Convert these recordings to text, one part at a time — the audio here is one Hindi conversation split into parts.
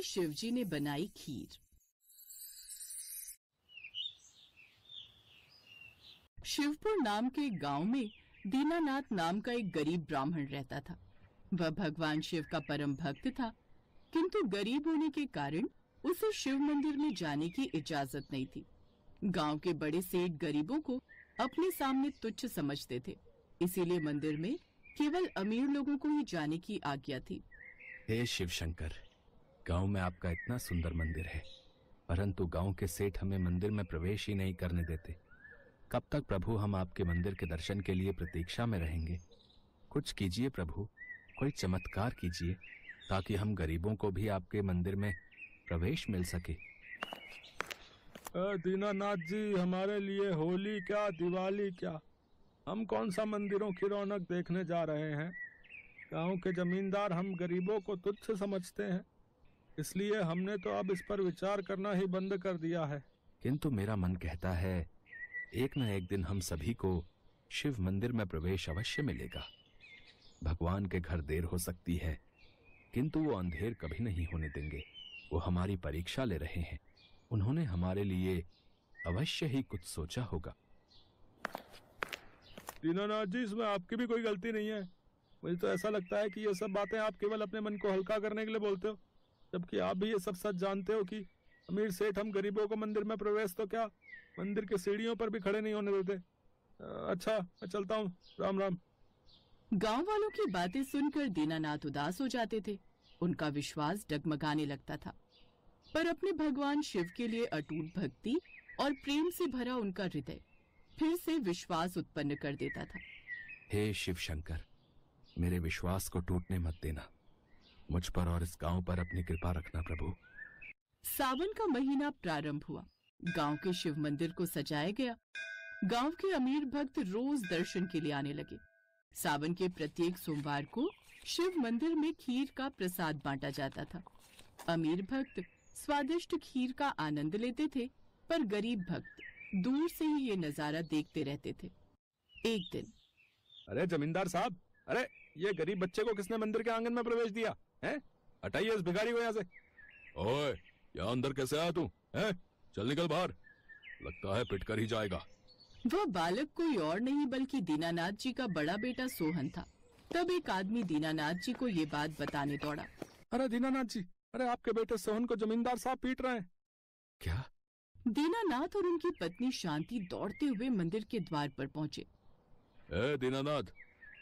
कि शिवजी ने बनाई खीर। शिवपुर नाम के एक गांव में दीनानाथ नाम का एक गरीब ब्राह्मण रहता था। वह भगवान शिव का परम भक्त था, किंतु गरीब होने के कारण उसे शिव मंदिर में जाने की इजाजत नहीं थी। गांव के बड़े सेठ गरीबों को अपने सामने तुच्छ समझते थे, इसीलिए मंदिर में केवल अमीर लोगों को ही जाने की आज्ञा थी। हे शिव शंकर, गांव में आपका इतना सुंदर मंदिर है, परंतु गांव के सेठ हमें मंदिर में प्रवेश ही नहीं करने देते। कब तक प्रभु हम आपके मंदिर के दर्शन के लिए प्रतीक्षा में रहेंगे? कुछ कीजिए प्रभु, कोई चमत्कार कीजिए ताकि हम गरीबों को भी आपके मंदिर में प्रवेश मिल सके। दीनानाथ जी, हमारे लिए होली क्या दिवाली क्या, हम कौन सा मंदिरों की रौनक देखने जा रहे हैं। गांव के जमींदार हम गरीबों को तुच्छ समझते हैं, इसलिए हमने तो अब इस पर विचार करना ही बंद कर दिया है। किंतु मेरा मन कहता है एक न एक दिन हम सभी को शिव मंदिर में प्रवेश अवश्य मिलेगा। भगवान के घर देर हो सकती है, किंतु वो अंधेर कभी नहीं होने देंगे। वो हमारी परीक्षा ले रहे हैं, उन्होंने हमारे लिए अवश्य ही कुछ सोचा होगा। दीनानाथ जी, इसमें आपकी भी कोई गलती नहीं है। मुझे तो ऐसा लगता है कि ये सब बातें आप केवल अपने मन को हल्का करने के लिए बोलते हो, जबकि आप भी ये सब सच जानते हो कि अमीर सेठ हम गरीबों को मंदिर में प्रवेश तो क्या, मंदिर के सीढ़ियों पर भी खड़े नहीं होने देते। अच्छा, मैं चलता हूँ, राम राम। गांव वालों की बातें सुनकर दीनानाथ उदास हो जाते थे। उनका विश्वास डगमगाने लगता था, पर अपने भगवान शिव के लिए अटूट भक्ति और प्रेम से भरा उनका हृदय फिर से विश्वास उत्पन्न कर देता था। हे शिव शंकर, मेरे विश्वास को टूटने मत देना। मुझ पर और इस गांव पर अपनी कृपा रखना प्रभु। सावन का महीना प्रारंभ हुआ। गांव के शिव मंदिर को सजाया गया। गांव के अमीर भक्त रोज दर्शन के लिए आने लगे। सावन के प्रत्येक सोमवार को शिव मंदिर में खीर का प्रसाद बांटा जाता था। अमीर भक्त स्वादिष्ट खीर का आनंद लेते थे, पर गरीब भक्त दूर से ही ये नजारा देखते रहते थे। एक दिन, अरे जमींदार साहब, अरे ये गरीब बच्चे को किसने मंदिर के आंगन में प्रवेश दिया है? हटाइए इस भिखारी को यहाँ से। ओए, यहाँ अंदर कैसे आया तू? हैं? चल निकल बाहर, लगता है पिट कर ही जाएगा। वह बालक कोई और नहीं बल्कि दीनानाथ जी का बड़ा बेटा सोहन था। तब एक आदमी दीनानाथ जी को ये बात बताने दौड़ा। अरे दीनानाथ जी, अरे आपके बेटे सोहन को जमींदार साहब पीट रहे हैं। क्या? दीनानाथ और उनकी पत्नी शांति दौड़ते हुए मंदिर के द्वार पर पहुंचे। ए दीनानाथ,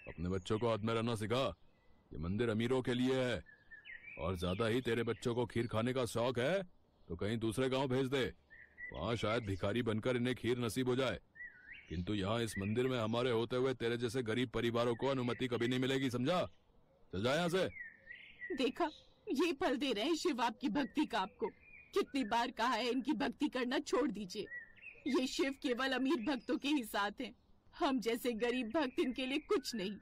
अपने बच्चों को हाथ में रहना सिखा। ये मंदिर अमीरों के लिए है, और ज्यादा ही तेरे बच्चों को खीर खाने का शौक है तो कहीं दूसरे गांव भेज दे, वहाँ शायद भिखारी बनकर इन्हें खीर नसीब हो जाए। किंतु यहाँ इस मंदिर में हमारे होते हुए तेरे जैसे गरीब परिवारों को अनुमति कभी नहीं मिलेगी, समझा? चल जा यहाँ से। देखा, ये फल दे रहे हैं शिव आपकी भक्ति का। आपको कितनी बार कहा है इनकी भक्ति करना छोड़ दीजिए। ये शिव केवल अमीर भक्तों के ही साथ हैं, हम जैसे गरीब भक्त इनके लिए कुछ नहीं।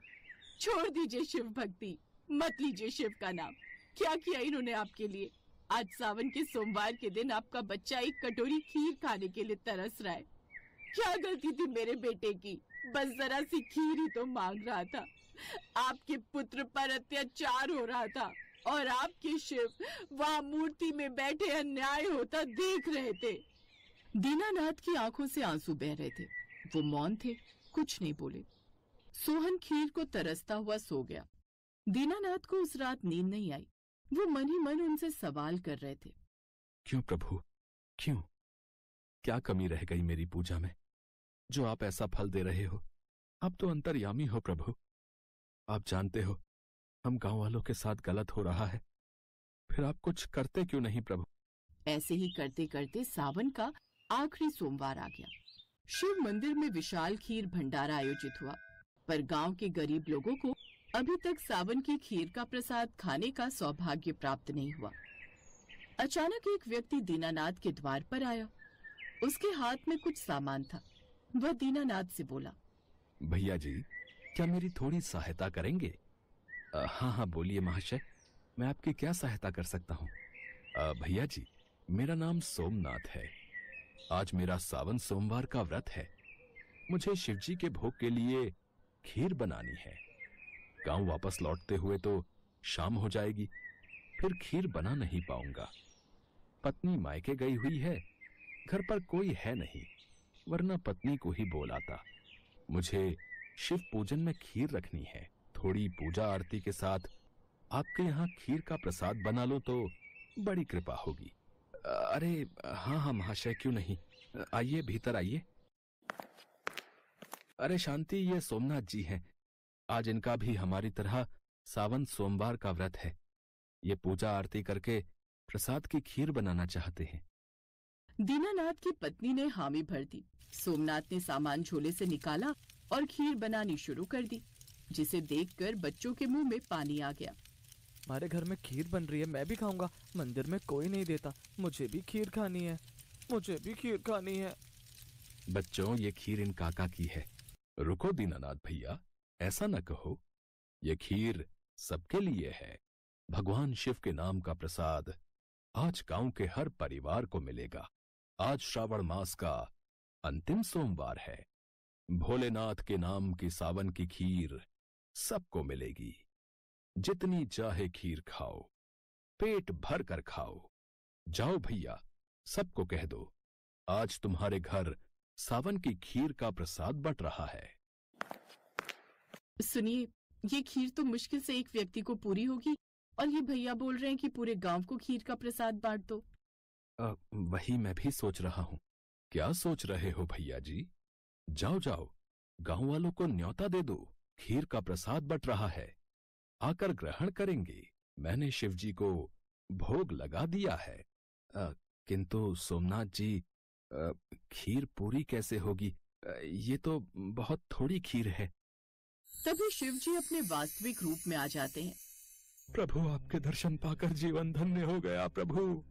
छोड़ दीजिए शिव भक्ति, मत लीजिए शिव का नाम। क्या किया इन्होंने आपके लिए? आज सावन के सोमवार के दिन आपका बच्चा एक कटोरी खीर खाने के लिए तरस रहा है। क्या गलती थी मेरे बेटे की? बस जरा सी खीर ही तो मांग रहा था। आपके पुत्र पर अत्याचार हो रहा था और आपके शिव वहाँ मूर्ति में बैठे अन्याय होता देख रहे थे। दीनानाथ की आंखों से आंसू बह रहे थे। वो मौन थे, कुछ नहीं बोले। सोहन खीर को तरसता हुआ सो गया। दीनानाथ को उस रात नींद नहीं आई। वो मन ही मन उनसे सवाल कर रहे थे। क्यों प्रभु, क्यों? क्या कमी रह गई मेरी पूजा में जो आप ऐसा फल दे रहे हो? आप तो अंतर्यामी हो प्रभु। आप जानते हो हम गांव वालों के साथ गलत हो रहा है, फिर आप कुछ करते क्यों नहीं प्रभु? ऐसे ही करते करते सावन का आखिरी सोमवार आ गया। शिव मंदिर में विशाल खीर भंडारा आयोजित हुआ, पर गांव के गरीब लोगों को अभी तक सावन की खीर का प्रसाद खाने का सौभाग्य प्राप्त नहीं हुआ। अचानक एक व्यक्ति दीनानाथ के द्वार पर आया। उसके हाथ में कुछ सामान था। वह दीनानाथ से बोला, भैया जी, क्या मेरी थोड़ी सहायता करेंगे? हाँ हाँ बोलिए महाशय, मैं आपकी क्या सहायता कर सकता हूँ? भैया जी, मेरा नाम सोमनाथ है। आज मेरा सावन सोमवार का व्रत है। मुझे शिवजी के भोग के लिए खीर बनानी है। गांव वापस लौटते हुए तो शाम हो जाएगी। फिर खीर बना नहीं पाऊंगा। पत्नी मायके गई हुई है, घर पर कोई है नहीं, वरना पत्नी को ही बोल आता। मुझे शिव पूजन में खीर रखनी है। थोड़ी पूजा आरती के साथ आपके यहाँ खीर का प्रसाद बना लो तो बड़ी कृपा होगी। अरे हाँ हाँ महाशय, क्यों नहीं, आइए भीतर आइए। अरे शांति, ये सोमनाथ जी हैं। आज इनका भी हमारी तरह सावन सोमवार का व्रत है। ये पूजा आरती करके प्रसाद की खीर बनाना चाहते हैं। दीनानाथ की पत्नी ने हामी भर दी। सोमनाथ ने सामान झोले से निकाला और खीर बनानी शुरू कर दी, जिसे देखकर बच्चों के मुंह में पानी आ गया। हमारे घर में खीर बन रही है, मैं भी खाऊंगा। मंदिर में कोई नहीं देता, मुझे भी खीर खानी है, मुझे भी खीर खानी है। बच्चों, ये खीर इन काका की है। रुको दीनानाथ भैया, ऐसा न कहो। ये खीर सबके लिए है। भगवान शिव के नाम का प्रसाद आज गांव के हर परिवार को मिलेगा। आज श्रावण मास का अंतिम सोमवार है। भोलेनाथ के नाम की सावन की खीर सबको मिलेगी। जितनी चाहे खीर खाओ, पेट भर कर खाओ। जाओ भैया, सबको कह दो, आज तुम्हारे घर सावन की खीर का प्रसाद बंट रहा है। सुनिए, ये खीर तो मुश्किल से एक व्यक्ति को पूरी होगी, और ये भैया बोल रहे हैं कि पूरे गांव को खीर का प्रसाद बांट दो। वही मैं भी सोच रहा हूँ। क्या सोच रहे हो भैया जी? जाओ जाओ, गांव वालों को न्योता दे दो। खीर का प्रसाद बंट रहा है, आकर ग्रहण करेंगे। मैंने शिव जी को भोग लगा दिया है। किंतु सोमनाथ जी, खीर पूरी कैसे होगी? ये तो बहुत थोड़ी खीर है। तभी शिव जी अपने वास्तविक रूप में आ जाते हैं। प्रभु, आपके दर्शन पाकर जीवन धन्य हो गया। प्रभु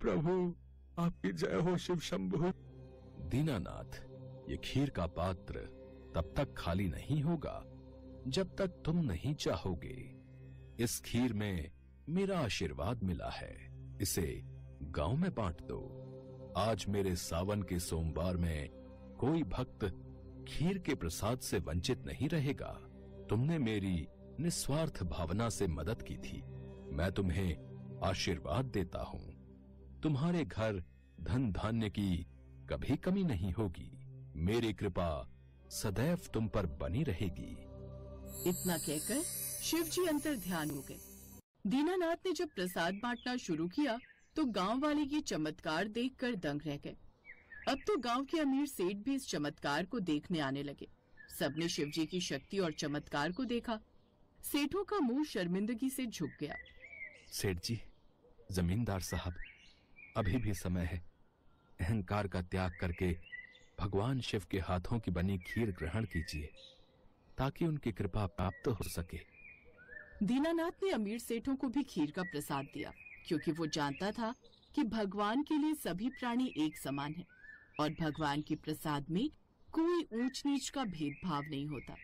प्रभु, आपकी जय हो शिव शंभु। दीनानाथ, ये खीर का पात्र तब तक खाली नहीं होगा जब तक तुम नहीं चाहोगे। इस खीर में मेरा आशीर्वाद मिला है, इसे गांव में बांट दो। आज मेरे सावन के सोमवार में कोई भक्त खीर के प्रसाद से वंचित नहीं रहेगा। तुमने मेरी निस्वार्थ भावना से मदद की थी। मैं तुम्हें आशीर्वाद देता हूं। तुम्हारे घर धन धान्य की कभी कमी नहीं होगी। मेरी कृपा सदैव तुम पर बनी रहेगी। इतना कहकर शिव जी अंतर ध्यान हो गए। दीनानाथ ने जब प्रसाद बांटना शुरू किया तो गांव वाले ये चमत्कार देखकर दंग रह गए। अब तो गांव के अमीर सेठ भी इस चमत्कार को देखने आने लगे। सबने शिव जी की शक्ति और चमत्कार को देखा। सेठों का मुंह शर्मिंदगी से झुक गया। सेठ जी, जमींदार साहब, अभी भी समय है। अहंकार का त्याग करके भगवान शिव के हाथों की बनी खीर ग्रहण कीजिए, ताकि उनकी कृपा प्राप्त हो सके। दीनानाथ ने अमीर सेठों को भी खीर का प्रसाद दिया, क्योंकि वो जानता था कि भगवान के लिए सभी प्राणी एक समान हैं और भगवान के प्रसाद में कोई ऊंच नीच का भेदभाव नहीं होता।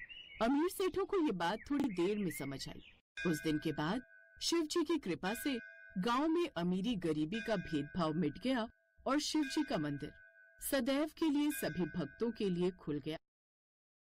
अमीर सेठों को ये बात थोड़ी देर में समझ आई। उस दिन के बाद शिव जी की कृपा से गांव में अमीरी गरीबी का भेदभाव मिट गया और शिव जी का मंदिर सदैव के लिए सभी भक्तों के लिए खुल गया।